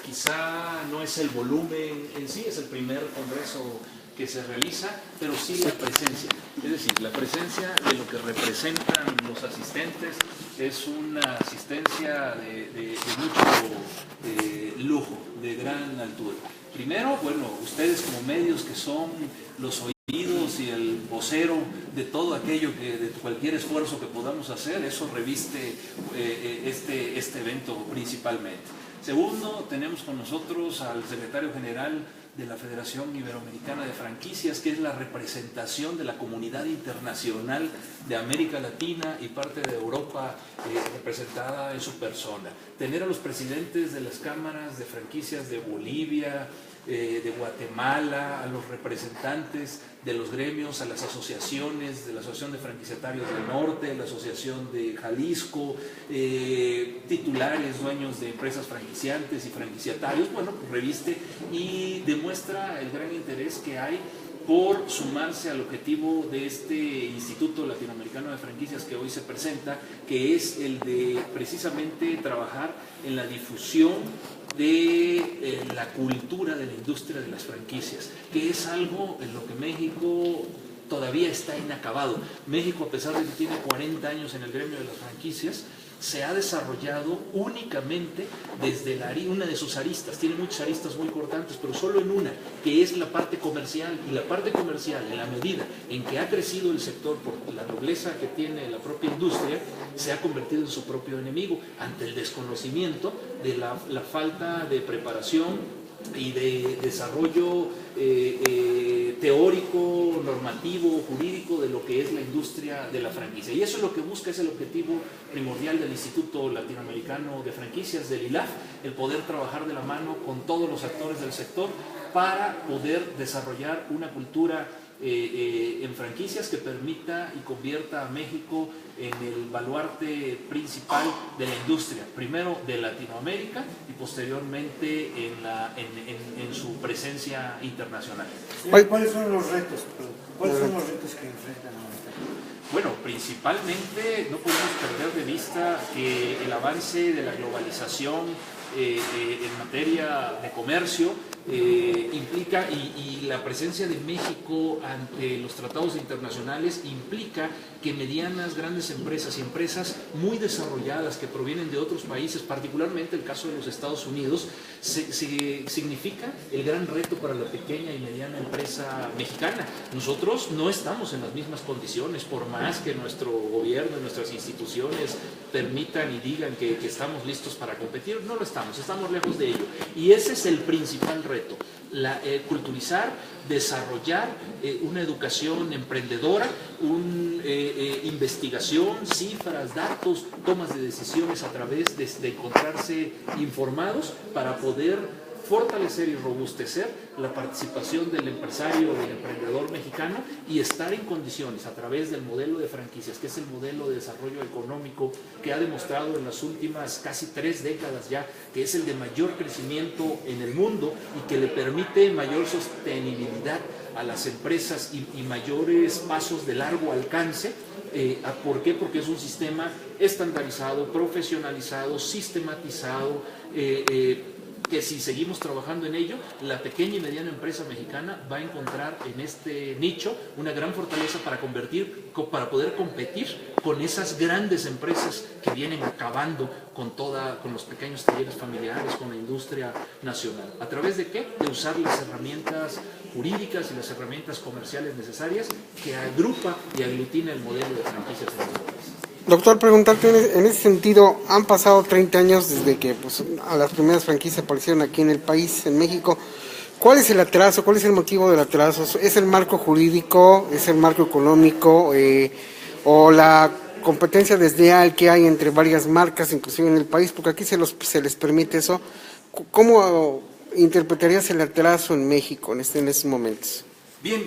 quizá no es el volumen en sí, es el primer congreso que se realiza, pero sí la presencia. Es decir, la presencia de lo que representan los asistentes es una asistencia de mucho lujo, de gran altura. Primero, bueno, ustedes como medios que son los oídos y el vocero de todo aquello, de cualquier esfuerzo que podamos hacer, eso reviste este evento principalmente. Segundo, tenemos con nosotros al secretario general de la Federación Iberoamericana de Franquicias, que es la representación de la comunidad internacional de América Latina y parte de Europa representada en su persona. Tener a los presidentes de las cámaras de franquicias de Bolivia, de Guatemala, a los representantes de los gremios, a las asociaciones, de la Asociación de Franquiciatarios del Norte, la Asociación de Jalisco, titulares, dueños de empresas franquiciantes y franquiciatarios, bueno, pues reviste y demuestra el gran interés que hay por sumarse al objetivo de este Instituto Latinoamericano de Franquicias que hoy se presenta, que es el de precisamente trabajar en la difusión de la cultura de la industria de las franquicias, que es algo en lo que México todavía está inacabado. México, a pesar de que tiene 40 años en el gremio de las franquicias, se ha desarrollado únicamente desde una de sus aristas. Tiene muchas aristas muy importantes, pero solo en una, que es la parte comercial. Y la parte comercial, en la medida en que ha crecido el sector por la nobleza que tiene la propia industria, se ha convertido en su propio enemigo ante el desconocimiento de la falta de preparación y de desarrollo teórico, normativo, jurídico de lo que es la industria de la franquicia. Y eso es lo que busca, es el objetivo primordial del Instituto Latinoamericano de Franquicias, del ILAF, el poder trabajar de la mano con todos los actores del sector para poder desarrollar una cultura en franquicias que permita y convierta a México en el baluarte principal de la industria, primero de Latinoamérica y posteriormente en su presencia internacional. ¿Cuáles son los retos? ¿Cuáles son los retos que enfrentan ahorita? Bueno, principalmente no podemos perder de vista que el avance de la globalización en materia de comercio implica, y la presencia de México ante los tratados internacionales implica que medianas, grandes empresas y empresas muy desarrolladas que provienen de otros países, particularmente el caso de los Estados Unidos, significa el gran reto para la pequeña y mediana empresa mexicana. Nosotros no estamos en las mismas condiciones, por más que nuestro gobierno y nuestras instituciones permitan y digan que estamos listos para competir, no lo estamos lejos de ello. Y ese es el principal reto, culturizar, desarrollar una educación emprendedora, investigación, cifras, datos, tomas de decisiones a través de encontrarse informados para poder fortalecer y robustecer la participación del empresario o del emprendedor mexicano y estar en condiciones a través del modelo de franquicias, que es el modelo de desarrollo económico que ha demostrado en las últimas casi 3 décadas ya, que es el de mayor crecimiento en el mundo y que le permite mayor sostenibilidad a las empresas y mayores pasos de largo alcance. ¿Por qué? Porque es un sistema estandarizado, profesionalizado, sistematizado, que si seguimos trabajando en ello, la pequeña y mediana empresa mexicana va a encontrar en este nicho una gran fortaleza para poder competir con esas grandes empresas que vienen acabando con los pequeños talleres familiares, con la industria nacional. ¿A través de qué? De usar las herramientas jurídicas y las herramientas comerciales necesarias que agrupa y aglutina el modelo de franquicias en nuestro país. Doctor, preguntarte en ese sentido, han pasado 30 años desde que a las primeras franquicias aparecieron aquí en el país, en México. ¿Cuál es el atraso? ¿Cuál es el motivo del atraso? ¿Es el marco jurídico? ¿Es el marco económico? ¿O la competencia desleal que hay entre varias marcas, inclusive en el país? Porque aquí se les permite eso. ¿Cómo interpretarías el atraso en México en estos momentos? Bien,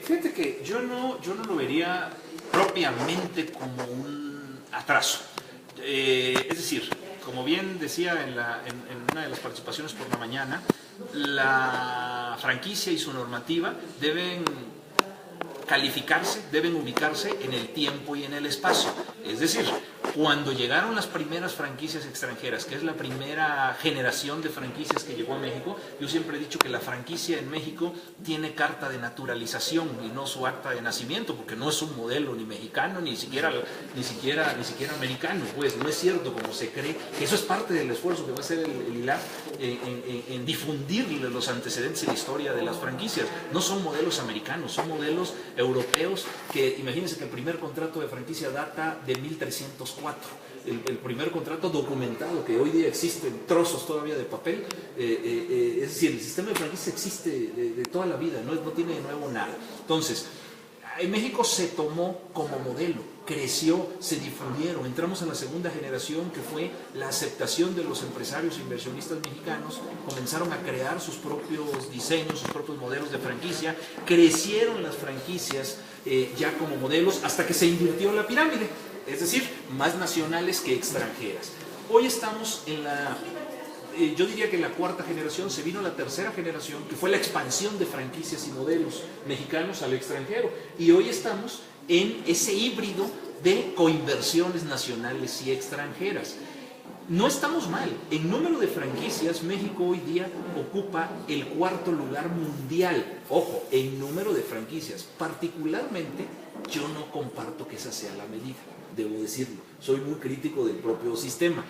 fíjate que yo no lo vería propiamente como un atraso. Es decir, como bien decía en una de las participaciones por la mañana, la franquicia y su normativa deben calificarse, deben ubicarse en el tiempo y en el espacio. Es decir, Cuando llegaron las primeras franquicias extranjeras, que es la primera generación de franquicias que llegó a México, yo siempre he dicho que la franquicia en México tiene carta de naturalización y no su acta de nacimiento, porque no es un modelo ni mexicano, ni siquiera americano, pues no es cierto como se cree, que eso es parte del esfuerzo que va a hacer el ILAF en difundir los antecedentes y la historia de las franquicias. No son modelos americanos, son modelos europeos, que imagínense que el primer contrato de franquicia data de 1304. El primer contrato documentado, que hoy día existen trozos todavía de papel, es decir, el sistema de franquicia existe de toda la vida, no tiene de nuevo nada. Entonces, en México se tomó como modelo, creció, se difundieron, entramos en la segunda generación, que fue la aceptación de los empresarios e inversionistas mexicanos, comenzaron a crear sus propios diseños, sus propios modelos de franquicia, crecieron las franquicias ya como modelos hasta que se invirtió la pirámide, es decir, más nacionales que extranjeras. Hoy estamos en yo diría que en la cuarta generación, se vino la tercera generación, que fue la expansión de franquicias y modelos mexicanos al extranjero. Y hoy estamos en ese híbrido de coinversiones nacionales y extranjeras. No estamos mal. En número de franquicias, México hoy día ocupa el cuarto lugar mundial. Ojo, en número de franquicias. Particularmente, yo no comparto que esa sea la medida, debo decirlo. Soy muy crítico del propio sistema.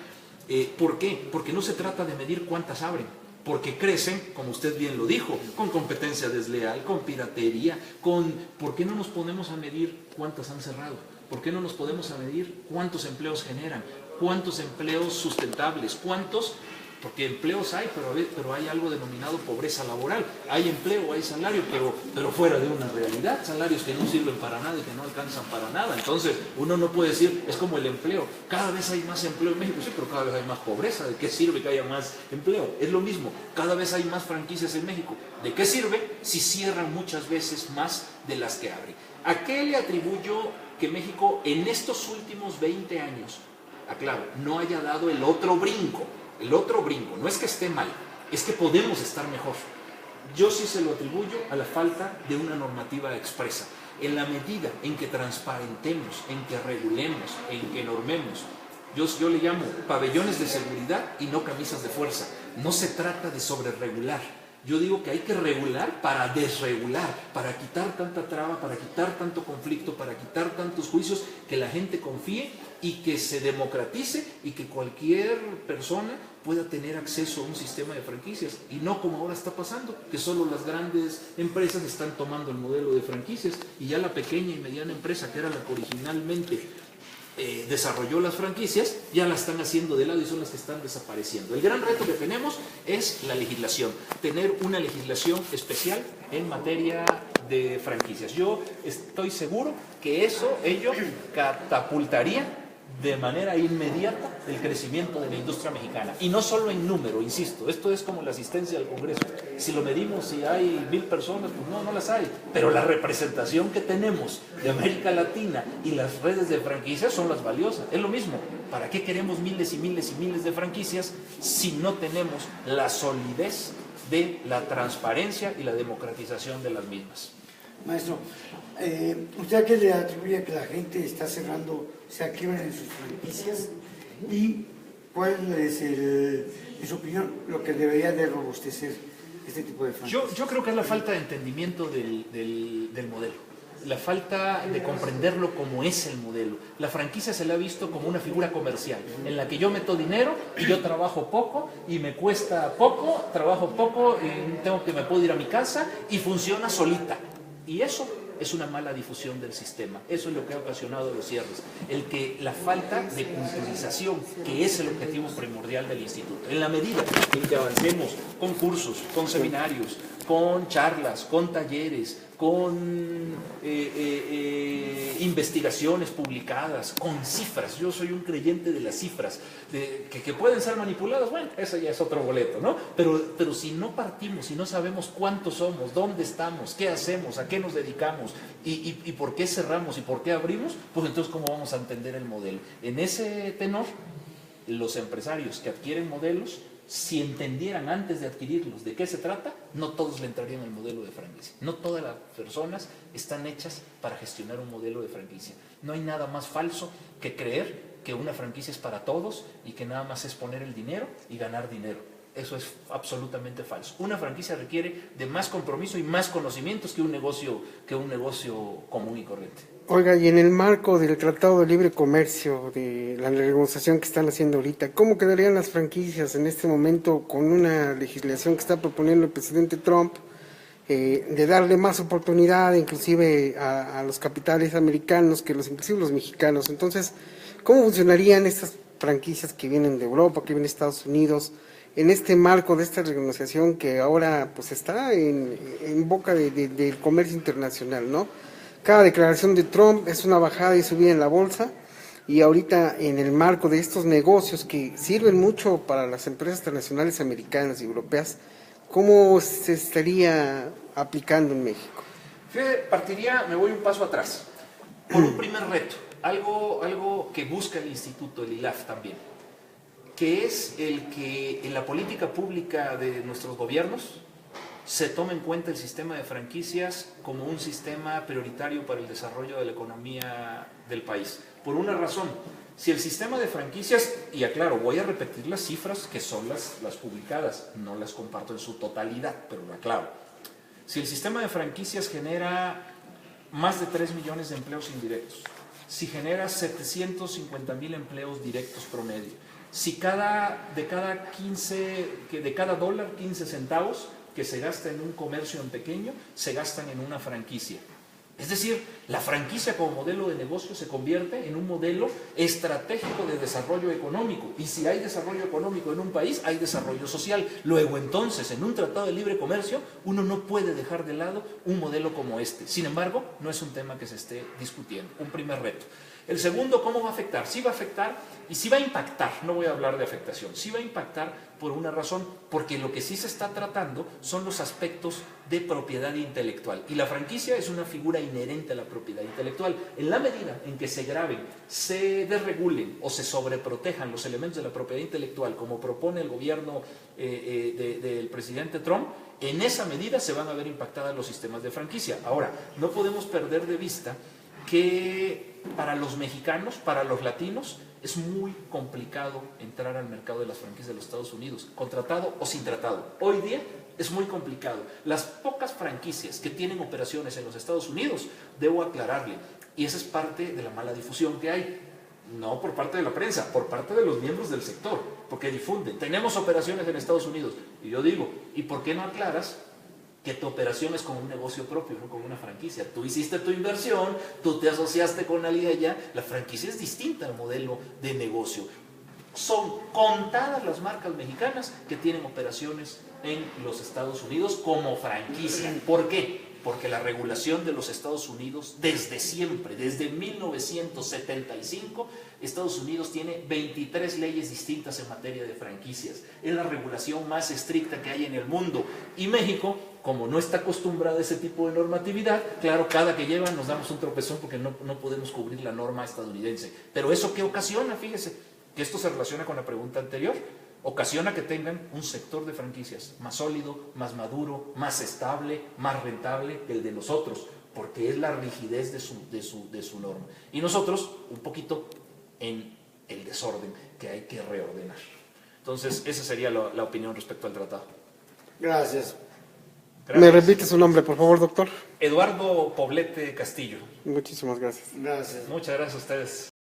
¿Por qué? Porque no se trata de medir cuántas abren, porque crecen, como usted bien lo dijo, con competencia desleal, con piratería, ¿por qué no nos ponemos a medir cuántas han cerrado? ¿Por qué no nos podemos a medir cuántos empleos generan? ¿Cuántos empleos sustentables? ¿Cuántos? Porque empleos hay, pero hay algo denominado pobreza laboral. Hay empleo, hay salario, pero fuera de una realidad, salarios que no sirven para nada y que no alcanzan para nada. Entonces, uno no puede decir, es como el empleo, cada vez hay más empleo en México, sí, pero cada vez hay más pobreza. ¿De qué sirve que haya más empleo? Es lo mismo, cada vez hay más franquicias en México. ¿De qué sirve? Si cierran muchas veces más de las que abren. ¿A qué le atribuyo que México en estos últimos 20 años, aclaro, no haya dado el otro brinco? El otro brinco, no es que esté mal, es que podemos estar mejor. Yo sí se lo atribuyo a la falta de una normativa expresa. En la medida en que transparentemos, en que regulemos, en que normemos, yo le llamo pabellones de seguridad y no camisas de fuerza. No se trata de sobreregular. Yo digo que hay que regular para desregular, para quitar tanta traba, para quitar tanto conflicto, para quitar tantos juicios, que la gente confíe y que se democratice y que cualquier persona pueda tener acceso a un sistema de franquicias, y no como ahora está pasando, que solo las grandes empresas están tomando el modelo de franquicias y ya la pequeña y mediana empresa, que era la que originalmente desarrolló las franquicias, ya la están haciendo de lado y son las que están desapareciendo. El gran reto que tenemos es la legislación, tener una legislación especial en materia de franquicias. Yo estoy seguro que ello catapultaría de manera inmediata el crecimiento de la industria mexicana, y no solo en número, insisto, esto es como la asistencia al Congreso. Si lo medimos, si hay 1000 personas, pues no las hay, pero la representación que tenemos de América Latina y las redes de franquicias son las valiosas. Es lo mismo, ¿para qué queremos miles y miles y miles de franquicias si no tenemos la solidez de la transparencia y la democratización de las mismas? Maestro, ¿usted a qué le atribuye que la gente está cerrando, se quiebran en sus franquicias? ¿Y cuál es, en su opinión, lo que debería de robustecer este tipo de franquicias? Yo creo que es la falta de entendimiento del modelo, la falta de comprenderlo como es el modelo. La franquicia se la ha visto como una figura comercial, en la que yo meto dinero y yo trabajo poco y me cuesta poco, trabajo poco y me puedo ir a mi casa y funciona solita. Y eso es una mala difusión del sistema. Eso es lo que ha ocasionado los cierres. La falta de culturización, que es el objetivo primordial del instituto. En la medida en que avancemos con cursos, con seminarios, con charlas, con talleres, con investigaciones publicadas, con cifras. Yo soy un creyente de las cifras, que pueden ser manipuladas. Bueno, eso ya es otro boleto, ¿no? Pero si no partimos, si no sabemos cuántos somos, dónde estamos, qué hacemos, a qué nos dedicamos y por qué cerramos y por qué abrimos, pues entonces ¿cómo vamos a entender el modelo? En ese tenor, los empresarios que adquieren modelos, si entendieran antes de adquirirlos de qué se trata, no todos le entrarían al modelo de franquicia. No todas las personas están hechas para gestionar un modelo de franquicia. No hay nada más falso que creer que una franquicia es para todos y que nada más es poner el dinero y ganar dinero. Eso es absolutamente falso. Una franquicia requiere de más compromiso y más conocimientos que un negocio común y corriente. Oiga, y en el marco del Tratado de Libre Comercio, de la negociación que están haciendo ahorita, ¿cómo quedarían las franquicias en este momento con una legislación que está proponiendo el presidente Trump de darle más oportunidad inclusive a los capitales americanos que inclusive los mexicanos? Entonces, ¿cómo funcionarían estas franquicias que vienen de Europa, que vienen de Estados Unidos, en este marco de esta renegociación que ahora pues está en boca del comercio internacional, ¿no? Cada declaración de Trump es una bajada y subida en la bolsa, y ahorita en el marco de estos negocios que sirven mucho para las empresas internacionales americanas y europeas, ¿cómo se estaría aplicando en México? Me voy un paso atrás, por un primer reto, algo que busca el instituto, el ILAF también, que es el que en la política pública de nuestros gobiernos se tome en cuenta el sistema de franquicias como un sistema prioritario para el desarrollo de la economía del país. Por una razón, si el sistema de franquicias, y aclaro, voy a repetir las cifras que son las publicadas, no las comparto en su totalidad, pero lo aclaro. Si el sistema de franquicias genera más de 3 millones de empleos indirectos, si genera 750,000 empleos directos promedio, si de cada dólar 15 centavos que se gasta en un comercio en pequeño, se gastan en una franquicia. Es decir, la franquicia como modelo de negocio se convierte en un modelo estratégico de desarrollo económico. Y si hay desarrollo económico en un país, hay desarrollo social. Luego, entonces, en un tratado de libre comercio, uno no puede dejar de lado un modelo como este. Sin embargo, no es un tema que se esté discutiendo. Un primer reto. El segundo, ¿cómo va a afectar? Sí va a afectar y sí va a impactar, no voy a hablar de afectación, sí va a impactar por una razón, porque lo que sí se está tratando son los aspectos de propiedad intelectual. Y la franquicia es una figura inherente a la propiedad intelectual. En la medida en que se graben, se desregulen o se sobreprotejan los elementos de la propiedad intelectual, como propone el gobierno del presidente Trump, en esa medida se van a ver impactados los sistemas de franquicia. Ahora, no podemos perder de vista que para los mexicanos, para los latinos, es muy complicado entrar al mercado de las franquicias de los Estados Unidos, con tratado o sin tratado. Hoy día es muy complicado. Las pocas franquicias que tienen operaciones en los Estados Unidos, debo aclararle, y esa es parte de la mala difusión que hay, no por parte de la prensa, por parte de los miembros del sector, porque difunden, tenemos operaciones en Estados Unidos, y yo digo, ¿y por qué no aclaras que tu operación es con un negocio propio, no con una franquicia? Tú hiciste tu inversión, tú te asociaste con alguien allá, la franquicia es distinta al modelo de negocio. Son contadas las marcas mexicanas que tienen operaciones en los Estados Unidos como franquicia. ¿Por qué? Porque la regulación de los Estados Unidos desde siempre, desde 1975, Estados Unidos tiene 23 leyes distintas en materia de franquicias. Es la regulación más estricta que hay en el mundo. Y México, como no está acostumbrado a ese tipo de normatividad, claro, cada que llevan nos damos un tropezón porque no podemos cubrir la norma estadounidense. Pero ¿eso qué ocasiona? Fíjese, que esto se relaciona con la pregunta anterior. Ocasiona que tengan un sector de franquicias más sólido, más maduro, más estable, más rentable que el de nosotros, porque es la rigidez de su norma. Y nosotros, un poquito en el desorden que hay que reordenar. Entonces, esa sería la opinión respecto al tratado. Gracias. Gracias. ¿Me repite su nombre, por favor, doctor? Eduardo Poblete Castillo. Muchísimas gracias. Gracias. Muchas gracias a ustedes.